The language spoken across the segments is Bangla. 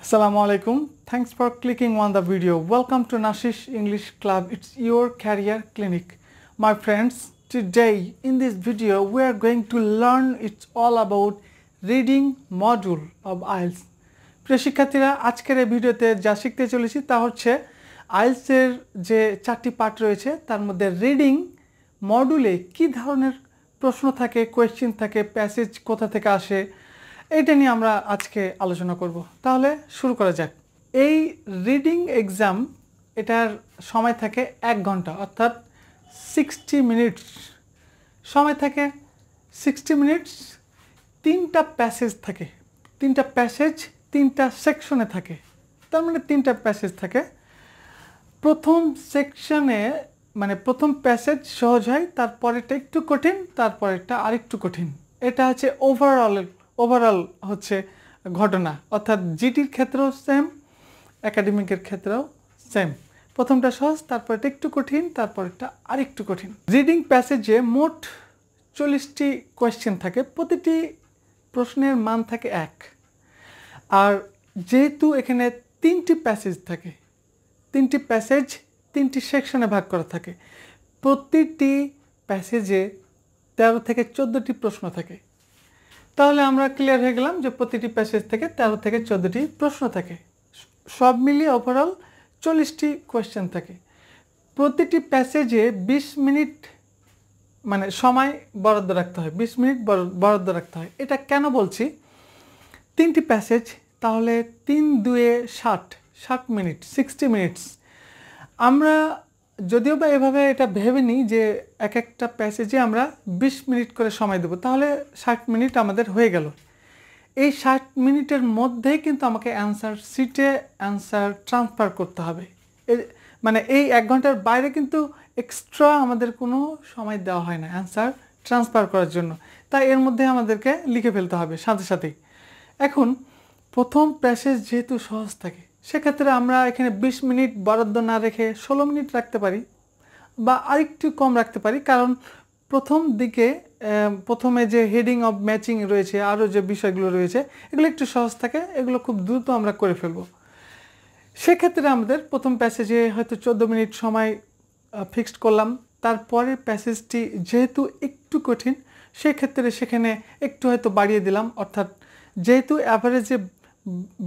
Assalamualaikum. Thanks for clicking on the video. Welcome to Nashish English Club. It's your career clinic. My friends, today in this video we are going to learn it's all about reading module of IELTS. প্রিয় শিক্ষার্থীরা আজকের এই ভিডিওতে যা শিখতে চলেছি তা হচ্ছে IELTS এর যে চারটি পার্ট রয়েছে তার মধ্যে রিডিং মডিউলে কি ধরনের প্রশ্ন থাকে, কোয়েশ্চেন থাকে, প্যাসেজ কোথা থেকে আসে এইটা নিয়ে আমরা আজকে আলোচনা করব। তাহলে শুরু করা যাক। এই রিডিং এক্সাম এটার সময় থাকে 1 ঘন্টা অর্থাৎ 60 মিনিটস সময় থাকে। 60 মিনিটস, 3টা প্যাসেজ থাকে, 3টা প্যাসেজ 3টা সেকশনে থাকে, তার মানে 3টা প্যাসেজ থাকে। প্রথম সেকশনে মানে প্রথম প্যাসেজ সহজ হয়, তারপরেরটা একটু কঠিন, তারপরেরটা আরেকটু কঠিন। এটা হচ্ছে ওভারঅল হচ্ছে ঘটনা, অর্থাৎ জিটির ক্ষেত্রেও সেম, একাডেমিকের ক্ষেত্রেও সেম। প্রথমটা সহজ, তারপরটা একটু কঠিন, তারপরটা আরেকটু কঠিন। রিডিং প্যাসেজে মোট 40টি কোয়েশ্চেন থাকে, প্রতিটি প্রশ্নের মান থাকে 1। আর যেহেতু এখানে 3টি প্যাসেজ থাকে, 3টি প্যাসেজ 3টি সেকশনে ভাগ করা থাকে, প্রতিটি প্যাসেজে 13 থেকে 14টি প্রশ্ন থাকে। তাহলে আমরা ক্লিয়ার হয়ে গেলাম যে প্রতিটি প্যাসেজ থেকে 13 থেকে 14টি প্রশ্ন থাকে। সব মিলিয়ে ওভারঅল 40টি কোয়েশ্চেন থাকে। প্রতিটি প্যাসেজে 20 মিনিট মানে সময় বরাদ্দ রাখতে হয়, 20 মিনিট বরাদ্দ রাখতে হয়। এটা কেন বলছি? 3টি প্যাসেজ, তাহলে 3 দুয়ে 60 মিনিট, 60 মিনিটস। আমরা যদিও বা এভাবে এটা ভেবে নিই যে এক একটা প্যাসেজে আমরা 20 মিনিট করে সময় দেবো, তাহলে 60 মিনিট আমাদের হয়ে গেল। এই 60 মিনিটের মধ্যেই কিন্তু আমাকে অ্যান্সার শিটে অ্যান্সার ট্রান্সফার করতে হবে। মানে এই 1 ঘন্টার বাইরে কিন্তু এক্সট্রা আমাদের কোনো সময় দেওয়া হয় না অ্যান্সার ট্রান্সফার করার জন্য, তাই এর মধ্যে আমাদেরকে লিখে ফেলতে হবে সাথে সাথেই। এখন প্রথম প্যাসেজ যেহেতু সহজ থাকে, সেক্ষেত্রে আমরা এখানে 20 মিনিট বরাদ্দ না রেখে 16 মিনিট রাখতে পারি বা আরেকটু কম রাখতে পারি, কারণ প্রথম দিকে প্রথমে যে হেডিং অফ ম্যাচিং রয়েছে, আরও যে বিষয়গুলো রয়েছে এগুলো একটু সহজ থাকে, এগুলো খুব দ্রুত আমরা করে ফেলব। সেক্ষেত্রে আমাদের প্রথম প্যাসেজে হয়তো 14 মিনিট সময় ফিক্সড করলাম। তারপরে প্যাসেজটি যেহেতু একটু কঠিন, সেক্ষেত্রে সেখানে একটু হয়তো বাড়িয়ে দিলাম, অর্থাৎ যেহেতু অ্যাভারেজে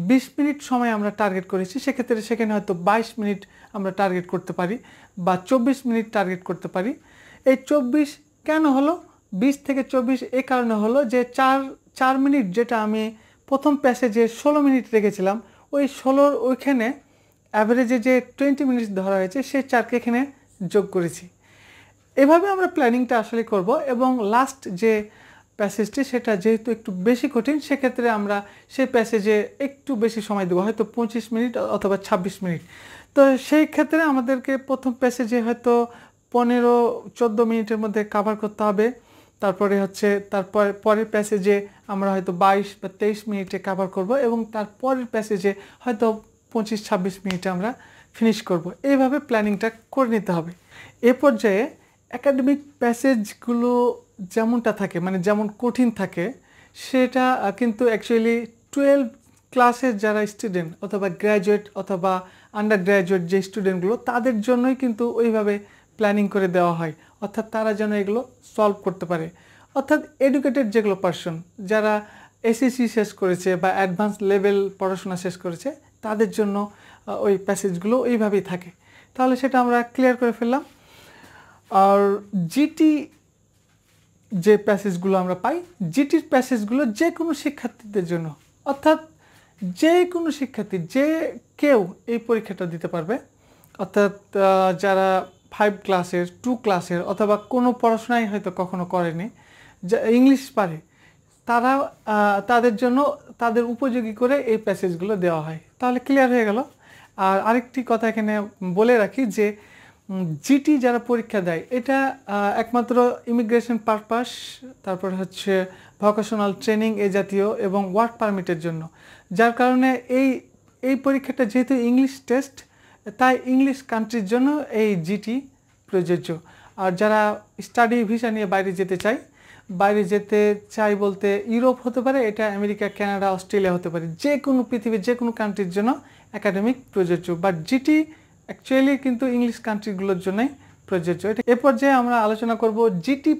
20 মিনিট সময় আমরা টার্গেট করেছি, সেক্ষেত্রে সেখানে হয়তো 22 মিনিট আমরা টার্গেট করতে পারি বা 24 মিনিট টার্গেট করতে পারি। এই 24 কেন হলো? 20 থেকে 24 এই কারণে হলো যে 4 মিনিট যেটা আমি প্রথম প্যাসেজে 16 মিনিট রেখেছিলাম, ওই 16 ওইখানে অ্যাভারেজে যে 20 মিনিট ধরা হয়েছে সেই 4কে এখানে যোগ করেছি। এভাবে আমরা প্ল্যানিংটা আসলে করব। এবং লাস্ট যে প্যাসেজটি সেটা যেহেতু একটু বেশি কঠিন, সেক্ষেত্রে আমরা সেই প্যাসেজে একটু বেশি সময় দেবো, হয়তো 25 মিনিট অথবা 26 মিনিট। তো সেই ক্ষেত্রে আমাদেরকে প্রথম প্যাসেজে হয়তো 15-14 মিনিটের মধ্যে কাভার করতে হবে। তারপরে হচ্ছে পরের প্যাসেজে আমরা হয়তো 22 বা 23 মিনিটে কাভার করব, এবং তারপরের প্যাসেজে হয়তো 25-26 মিনিটে আমরা ফিনিশ করব। এইভাবে প্ল্যানিংটা করে নিতে হবে। এ পর্যায়ে একাডেমিক প্যাসেজগুলো যেমনটা থাকে, মানে যেমন কঠিন থাকে, সেটা কিন্তু অ্যাকচুয়ালি 12 ক্লাসের যারা স্টুডেন্ট অথবা গ্র্যাজুয়েট অথবা আন্ডার গ্র্যাজুয়েট যে স্টুডেন্টগুলো, তাদের জন্যই কিন্তু ওইভাবে প্ল্যানিং করে দেওয়া হয়, অর্থাৎ তারা যেন এগুলো সলভ করতে পারে। অর্থাৎ এডুকেটেড যেগুলো পারসন, যারা এসএসসি শেষ করেছে বা অ্যাডভান্স লেভেল পড়াশোনা শেষ করেছে, তাদের জন্য ওই প্যাসেজগুলো ওইভাবেই থাকে। তাহলে সেটা আমরা ক্লিয়ার করে ফেললাম। আর জিটি যে প্যাসেজগুলো আমরা পাই, জিটির প্যাসেজগুলো যে কোনো শিক্ষার্থীদের জন্য, অর্থাৎ যে কোনো শিক্ষার্থী, যে কেউ এই পরীক্ষাটা দিতে পারবে। অর্থাৎ যারা 5 ক্লাসের, 2 ক্লাসের অথবা কোনো পড়াশোনাই হয়তো কখনো করেনি, যা ইংলিশ পারে, তারা তাদের জন্য তাদের উপযোগী করে এই প্যাসেজগুলো দেওয়া হয়। তাহলে ক্লিয়ার হয়ে গেল। আর আরেকটি কথা এখানে বলে রাখি যে জিটি যারা পরীক্ষা দেয়, এটা একমাত্র ইমিগ্রেশন পারপাস, তারপর হচ্ছে ভোকেশনাল ট্রেনিং এ জাতীয় এবং ওয়ার্ক পারমিটের জন্য। যার কারণে এই পরীক্ষাটা যেহেতু ইংলিশ টেস্ট, তাই ইংলিশ কান্ট্রির জন্য এই জিটি প্রযোজ্য। আর যারা স্টাডি ভিসা নিয়ে বাইরে যেতে চায় বাইরে যেতে চাই বলতে ইউরোপ হতে পারে, এটা আমেরিকা, কানাডা, অস্ট্রেলিয়া হতে পারে, যে কোনো পৃথিবীর যে কোনো কান্ট্রির জন্য একাডেমিক প্রযোজ্য। বাট জিটি অ্যাকচুয়ালি কিন্তু ইংলিশ কান্ট্রিগুলোর জন্যই প্রযোজ্য। এটা এ পর্যায়ে আমরা আলোচনা করব জিটি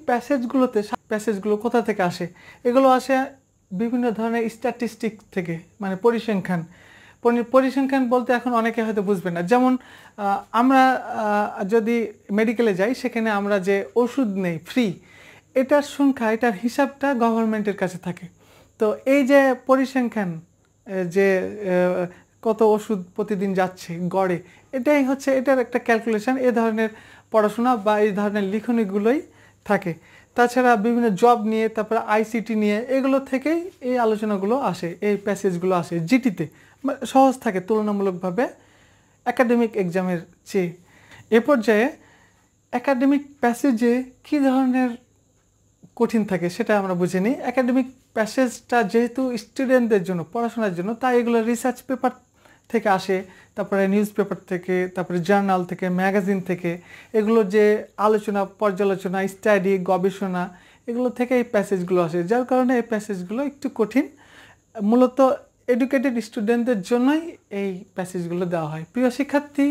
প্যাসেজগুলো কোথা থেকে আসে। এগুলো আসে বিভিন্ন ধরনের স্ট্যাটিস্টিক থেকে, মানে পরিসংখ্যান বলতে এখন অনেকে হয়তো বুঝবে না। যেমন আমরা যদি মেডিকেলে যাই, সেখানে আমরা যে ওষুধ নেই ফ্রি, এটার সংখ্যা, এটার হিসাবটা গভর্নমেন্টের কাছে থাকে। তো এই যে পরিসংখ্যান, যে কত ওষুধ প্রতিদিন যাচ্ছে গড়ে, এটাই হচ্ছে এটার একটা ক্যালকুলেশন। এ ধরনের পড়াশোনা বা এই ধরনের লিখনিগুলোই থাকে। তাছাড়া বিভিন্ন জব নিয়ে, তারপরে আইসিটি নিয়ে, এগুলো থেকেই এই আলোচনাগুলো আসে, এই প্যাসেজগুলো আসে জিটিতে। সহজ থাকে তুলনামূলকভাবে একাডেমিক এক্সামের চেয়ে। এ পর্যায়ে একাডেমিক প্যাসেজে কী ধরনের কঠিন থাকে সেটা আমরা বুঝে নিই। একাডেমিক প্যাসেজটা যেহেতু স্টুডেন্টদের জন্য, পড়াশোনার জন্য, তাই এগুলো রিসার্চ পেপার থেকে আসে, তারপরে নিউজ পেপার থেকে, তারপরে জার্নাল থেকে, ম্যাগাজিন থেকে, এগুলো যে আলোচনা, পর্যালোচনা, স্টাডি, গবেষণা, এগুলো থেকে এই প্যাসেজগুলো আসে। যার কারণে এই প্যাসেজগুলো একটু কঠিন। মূলত এডুকেটেড স্টুডেন্টদের জন্যই এই প্যাসেজগুলো দেওয়া হয়। প্রিয় শিক্ষার্থী,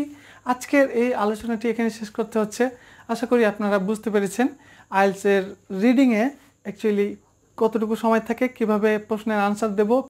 আজকের এই আলোচনাটি এখানে শেষ করতে হচ্ছে। আশা করি আপনারা বুঝতে পেরেছেন আইএলটিএসের রিডিংয়ে অ্যাকচুয়ালি কতটুকু সময় থাকে, কিভাবে প্রশ্নের আনসার দেব,